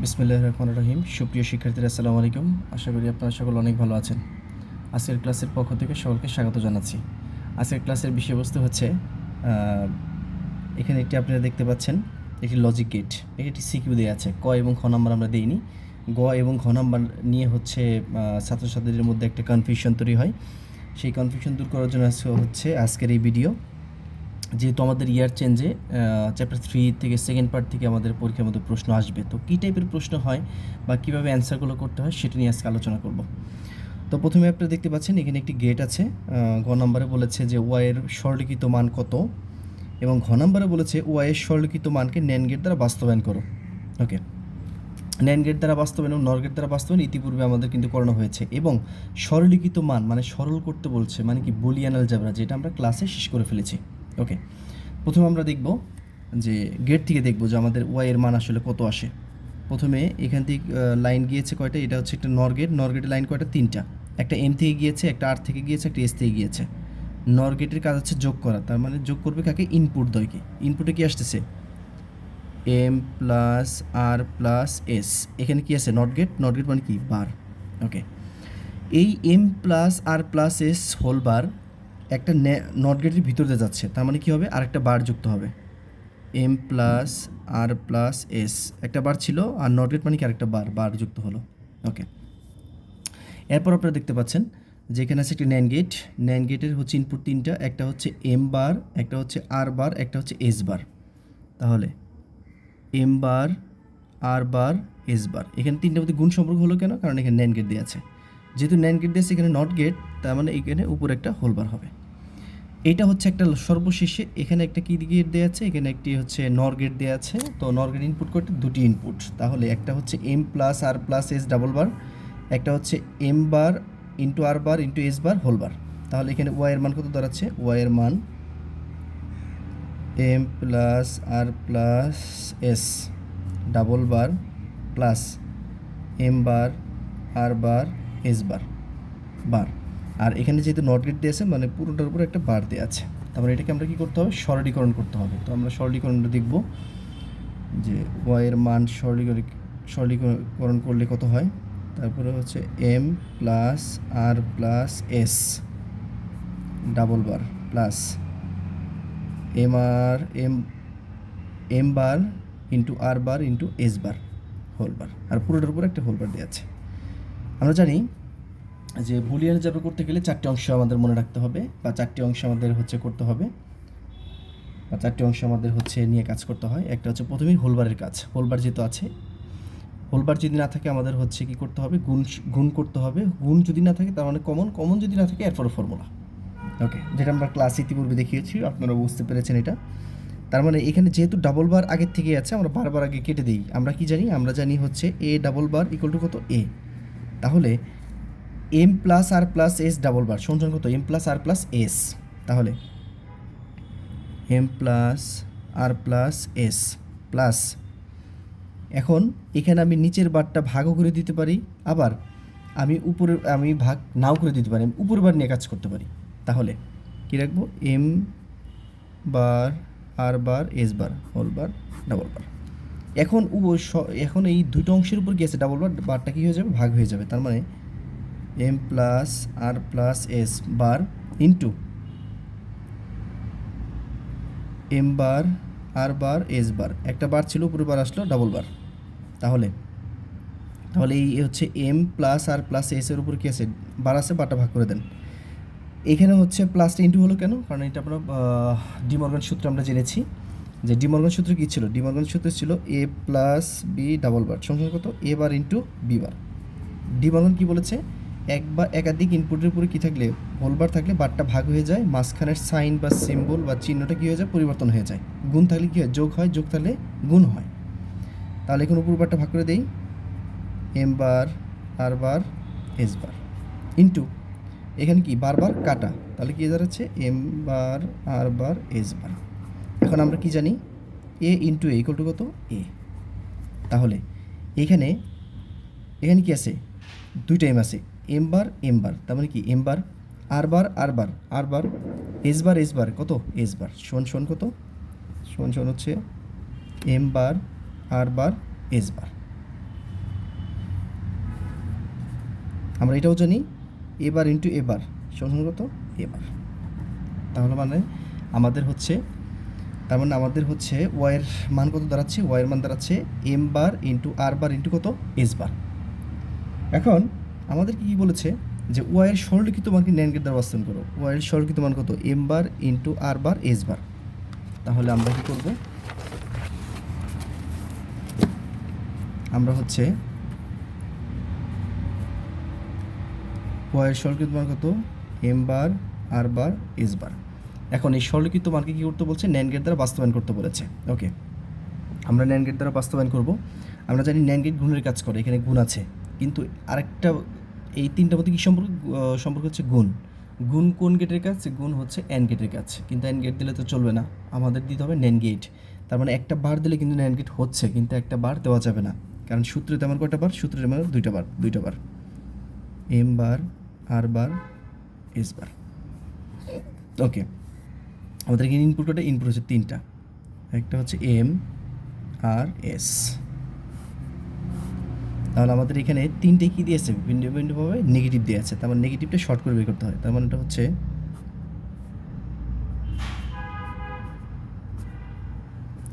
বিসমিল্লাহির রহমানির রহিম। সুপ্রিয় শিক্ষার্থীরা, আসসালামু আলাইকুম। আশা করি আপনারা সকলে অনেক ভালো আছেন। আজকের ক্লাসের পক্ষ থেকে সকলকে স্বাগত জানাচ্ছি। আজকের ক্লাসের বিষয়বস্তু হচ্ছে এখানে একটি আপনারা দেখতে পাচ্ছেন একটি লজিক গেট, একটি সিকিউ দেওয়া আছে। ক এবং খ নাম্বার আমরা দেইনি। গ এবং ঘ নাম্বার নিয়ে হচ্ছে ছাত্রছাত্রীদের মধ্যে একটা কনফিউশন তৈরি হয়। সেই কনফিউশন দূর করার জন্য হচ্ছে আজকের এই ভিডিও। যেহেতু আমাদের ইয়ার চেঞ্জে চ্যাপ্টার 3 থেকে সেকেন্ড পার্ট থেকে আমাদের পরীক্ষার মধ্যে প্রশ্ন আসবে, তো কী টাইপের প্রশ্ন হয় বা কীভাবে অ্যান্সারগুলো করতে হয় সেটা নিয়ে আজকে আলোচনা করব। তো প্রথমে আপনারা দেখতে পাচ্ছেন এখানে একটি গেট আছে। গ নম্বরে বলেছে যে ওয়াইয়ের সরলিখিত মান কত, এবং ঘ নম্বরে বলেছে ওয়াইয়ের সরলিখিত মানকে ন্যান্ড গেট দ্বারা বাস্তবায়ন করো। ওকে, ন্যান্ড গেট দ্বারা বাস্তবায়ন এবং নর গেট দ্বারা বাস্তবায়ন ইতিপূর্বে আমাদের কিন্তু করানো হয়েছে। এবং সরলীকৃত মান মানে সরল করতে বলছে, মানে কি বুলিয়ান অ্যালজেব্রা, যেটা আমরা ক্লাসে শেষ করে ফেলেছি। ওকে, প্রথমে আমরা দেখব যে গেট থেকে দেখব যে আমাদের ওয়াই এর মান আসলে কত আসে। প্রথমে এখান থেকে লাইন গিয়েছে কয়টা, এটা হচ্ছে একটা নর গেট। নর গেটের লাইন কয়টা? তিনটা। একটা এম থেকে গিয়েছে, একটা আর থেকে গিয়েছে, একটা এস থেকে গিয়েছে। নর গেটের কাজ হচ্ছে যোগ করা, তার মানে যোগ করবে কাকে? ইনপুট দ্বয়কে। ইনপুটে কি আসতেছে? M plus R plus S. এখানে কি আছে? Not get. নট গেট মানে কি? বার। ওকে, এই M plus R plus S whole বার একটা নট গেটের ভিতর দিয়ে যাচ্ছে, তার মানে কি হবে? আরেকটা বার যুক্ত হবে। M plus R plus S একটা বার ছিল, আর নট গেট মানে কি? আরেকটা বার যুক্ত হলো। ওকে, এরপর আপনারা দেখতে পাচ্ছেন যে এখানে আছে একটি ন্যান্ড গেট। ন্যান্ড গেটের হচ্ছে ইনপুট তিনটা, একটা হচ্ছে এম বার, একটা হচ্ছে আর বার, একটা হচ্ছে এস বার। তাহলে M bar, R bar, S bar, এখানে তিনটার মধ্যে গুণ সম্পর্ক হলো কেন? কারণ এখানে ন্যান্ড গেট দেওয়া আছে। যেহেতু ন্যান্ড গেট দিয়েছে, এখানে নট গেট, তার মানে এখানে উপরে একটা হোলবার হবে। এটা হচ্ছে একটা সর্বশেষে এখানে একটা কি গেট দেওয়া আছে, এখানে একটি হচ্ছে নর গেট দেওয়া আছে। তো নর গেট ইনপুট করতে দুটি ইনপুট, তাহলে একটা হচ্ছে M plus R plus S double bar, একটা হচ্ছে M bar into R bar into S bar whole bar. তাহলে এখানে ওয়াই এর মান কত দাঁড়াচ্ছে? ওয়াই এর মান M plus R plus S double bar plus M bar R bar S bar. আর এখানে যেহেতু নট গেট দিয়েছে, মানে পুরোটার উপর একটা বার দেওয়া আছে, তারপরে এটাকে আমরা কী করতে হবে? সরলীকরণ করতে হবে। তো আমরা সরলীকরণটা দেখব যে ওয়াইয়ের মান সরলীকরণ করলে কত হয়। তারপরে হচ্ছে M plus R plus S double bar plus M bar into R bar into S bar whole bar, আর পুরোটার উপর একটা হোল বার দেওয়া আছে। আমরা জানি যে বুলিয়ান অ্যালজেব্রা করতে গেলে চারটি অংশ আমাদের মনে রাখতে হবে, বা চারটি অংশ আমাদের হচ্ছে করতে হবে, বা চারটি অংশ আমাদের হচ্ছে নিয়ে কাজ করতে হয়। একটা হচ্ছে প্রথমেই হোলবারের কাজ। হোলবার যেহেতু আছে, হোলবার যদি না থাকে আমাদের হচ্ছে কি করতে হবে? গুণ করতে হবে। গুণ যদি না থাকে তার মানে কমন যদি না থাকে এরপরে ফর্মুলা। ওকে, যেটা আমরা ক্লাস ইতিপূর্বে দেখিয়েছি, আপনারা বুঝতে পেরেছেন এটা। তার মানে এখানে যেহেতু ডাবল বার আগের থেকে আছে, আমরা বারবার আগে কেটে দিই। আমরা কি জানি? আমরা জানি হচ্ছে এ ডাবল বার ইকুয়াল টু কত? এ। তাহলে M plus R plus S double bar সমান কত? M plus R plus S. তাহলে M plus R plus S plus, এখন এখানে আমি নিচের বারটা ভাগও করে দিতে পারি, আবার আমি ভাগ নাও করে দিতে পারি, আমি উপরের বার নিয়ে কাজ করতে পারি। তাহলে কী রাখবো? M bar R bar S bar whole bar double bar. এখন এই দুটো অংশের উপর গিয়েছে ডাবল বারটা কী হয়ে যাবে? ভাগ হয়ে যাবে। তার মানে M plus R plus S bar into M bar R bar S bar, একটা বার ছিল উপরে বার আসলো ডাবল বার। তাহলে এই হচ্ছে M plus R plus S এর উপর কি আছে? বার আছে, বারটা ভাগ করে দেন। এখানে হচ্ছে প্লাসটা ইন্টু হলো কেন? কারণ এটা আমরা ডি মর্গান সূত্র আমরা জেনেছি যে ডি মর্গান সূত্র কী ছিল? ডি মর্গান সূত্র ছিল A plus B double bar সমান কত? A bar into B bar. De Morgan কী বলেছে? এক বা একাধিক ইনপুটের উপরে কী থাকলে? হোল বার থাকলে বারটা ভাগ হয়ে যায়, মাঝখানের সাইন বা সিম্বল বা চিহ্নটা কী হয়ে যায়? পরিবর্তন হয়ে যায়। গুণ থাকলে কী হয়? যোগ হয়, যোগ থাকলে গুণ হয়। তাহলে এখন উপর বারটা ভাগ করে দেই, M bar R bar S bar into এখানে কি বারবার কাটা, তাহলে কি দাঁড়াচ্ছে? M bar R bar S বার। এখন আমরা কি জানি? এ ইন্টু এ ইকুয়াল টু কত? এ। তাহলে এখানে কি আছে? দুইটা এম আছে, এম বার, তার মানে কি M bar R bar S বার কত? এস বার সমান কত? সমান হচ্ছে M bar R bar S বার। আমরা এটাও জানি এবার ইন্টু এবার সমান কত এবার। তাহলে মানে আমাদের হচ্ছে ওয়াইয়ের মান কত দাঁড়াচ্ছে, ওয়াইয়ের মান দাঁড়াচ্ছে M bar into R bar into কত এস বার। এখন আমাদের কি বলেছে যে ওয়াইয়ের সরলীকৃত মানকে ন্যান্ড গেট দ্বারা বাস্তবায়ন করো। ওয়াইয়ের সরলীকৃত মান কত M bar into R bar S বার। তাহলে আমরা কি করব, আমরা হচ্ছে ওয়াইয়ের সরলীকৃত মান কত M bar R bar S বার। এখন এই সরলীকৃত মানকে কী করতে বলছে, ন্যান্ড গেট দ্বারা বাস্তবায়ন করতে বলেছে। ওকে, আমরা ন্যান্ড গেট দ্বারা বাস্তবায়ন করব। আমরা জানি ন্যান্ড গেট গুণের কাজ করে, এখানে গুণ আছে, কিন্তু আরেকটা এই তিনটার মধ্যে কী সম্পর্ক হচ্ছে গুণ। গুণ কোন গেটের কাজ, গুণ হচ্ছে অ্যান্ড গেটের কাজ। কিন্তু অ্যান্ড গেট দিলে তো চলবে না, আমাদের দিতে হবে ন্যান্ড গেট। তার মানে একটা বার দিলে কিন্তু ন্যান্ড গেট হচ্ছে, কিন্তু একটা বার দেওয়া যাবে না, কারণ সূত্রে তেমন কয়টা বার, সূত্রের মানে দুইটা বার M bar R bar S বার। ওকে, আমাদের এখানে ইনপুট হচ্ছে তিনটা, একটা হচ্ছে এম আর এস। তাহলে আমাদের এখানে তিনটে কী দিয়েছে, ভিন্নভাবে নেগেটিভ দিয়ে আছে, তার মানে নেগেটিভটা শর্ট করে বের করতে হয়। তার মানে এটা হচ্ছে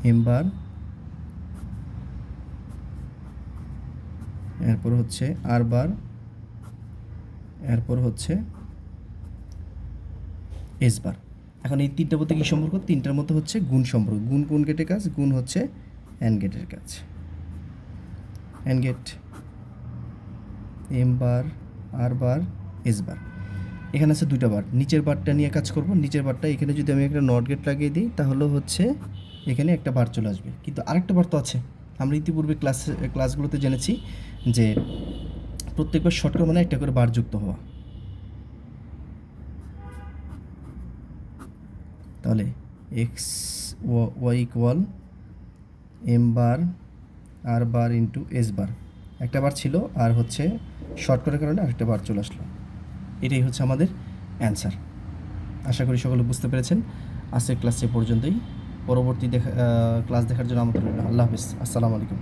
এম বার, এরপর হচ্ছে আর বার, এরপর হচ্ছে এস বার। এখন এই তিনটার মধ্যে কী সম্পর্ক, তিনটার মধ্যে হচ্ছে গুণ সম্পর্ক। গুণ কোন গেটের কাজ, গুণ হচ্ছে অ্যান্ড গেটের কাজ। AND gate M bar R bar S bar. এখানে আছে দুইটা বার, নিচের বারটা নিয়ে কাজ করব। নিচের বারটা এখানে যদি আমি একটা নট গেট লাগিয়ে দিই, তাহলে হচ্ছে এখানে একটা বার চলে আসবে, কিন্তু আরেকটা বার তো আছে। আমরা ইতিপূর্বে ক্লাসগুলোতে জেনেছি যে প্রত্যেকবার শর্টকাট মানে একটা করে বার যুক্ত হওয়া। তাহলে x Y equal M bar R bar into S bar. একটা বার ছিল, আর হচ্ছে শর্টকাটের কারণে আরেকটা বার চলে আসলো। এটাই হচ্ছে আমাদের অ্যান্সার। আশা করি সকলে বুঝতে পেরেছেন। আজকের ক্লাস এ পর্যন্তই। পরবর্তী ক্লাস দেখার জন্য আমাদের আল্লাহ হাফিজ, আসসালামু আলাইকুম।